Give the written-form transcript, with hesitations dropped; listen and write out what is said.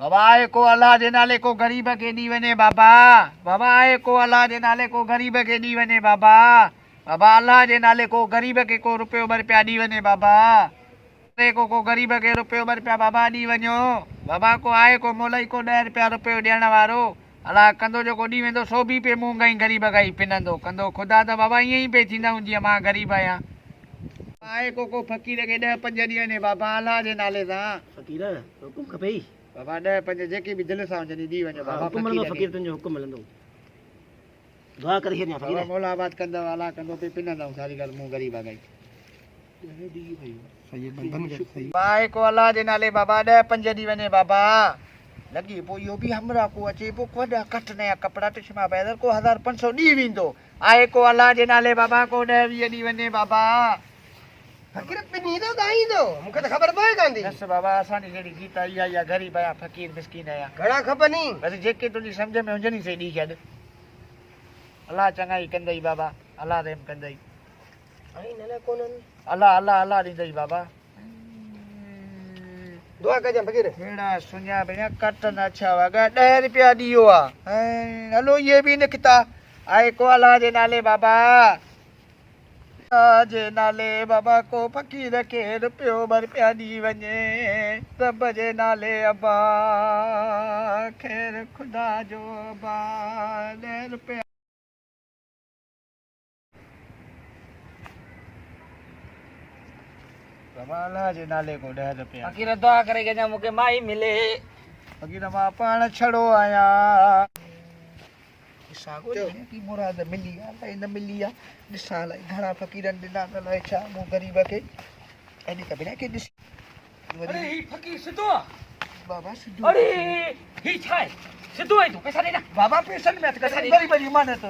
बाबा आए को अल्लाह जे नाले को गरीब के दी वने बाबा। बाबा आए को अल्लाह जे नाले को गरीब के दी वने बाबा। बाबा अल्लाह जे नाले को गरीब के को रुपयो बर पिया दी वने बाबा। को गरीब के रुपयो बर पिया बाबा दी वञो। बाबा को आए को मोलई को 10 रुपया रुपयो ॾियण वारो अल्लाह कंदो जेको ॾी वेंदो सो बि पे मूं गई गरीब गई पिनंदो कंदो खुदा त बाबा ईअं ई पे थींदा जीअं मां गरीब आहियां। आए को फकीर के 10-5 ॾींहं ने बाबा अल्लाह जे नाले सां। फकीर हुकुम खपे बाबा 10-5 जेके बि दिलि सां हुजनि दी वञो बाबा। हुकुम मिलंदो फकीर तुंहिंजो हुकुम मिलंदो। दुआ करे छॾियां फकीर मौला आबाद कंदो अल्लाह कंदो पे पिनंदो सारी ॻाल्हि मूं गरीब आ गई। आए को अल्लाह जे नाले बाबा 10-5 ॾींहं वञे बाबा। लगी पो यो भी हमरा को अचे पो वडा कट नया कपड़ा चश्मा पैदल को 1500 दी विंदो। आए को अल्लाह जे नाले बाबा को 10-20 दी वने बाबा। फकीर पिनी दो गाई दो मुके तो खबर पए कांदी बस बाबा असानी जेडी गीता या या गरीब आया फकीर मिस्किन आया घणा खपनी बस जेके तुजी समझ में हुजनी से दी छड। अल्लाह चंगाई कंदई बाबा अल्लाह रहम कंदई। आई नले कोनन अल्लाह अल्लाह अल्लाह दीदई बाबा। दुआ कजा फकीर हेड़ा सुनिया बिना कट न अच्छा वगा 10 रुपया दियो आ। हलो ये भी निकता। आए को अल्लाह जे नाले बाबा। अल्लाह जे नाले बाबा को फकीर के रुपयो बर पिया दी वने रब जे नाले अबा खैर खुदा जो अबा 10 रुपया। बाबा अल्लाह जे नाले को 10 रुपया। फकीर दुआ करे कजा मुके माई मिले। फकीर मां पाण छड़ो आया सागो की मुराद मिली अलाई न मिली आ दिसा लाई घणा फकीरन दिना न लाई छा मु गरीब के एनी कबिना के दिस। अरे ही फकीर सिद्धो बाबा सिद्धू। अरे ही छाय सिद्धो है तू पैसा दे ना बाबा पैसा में त गरीब ईमान तो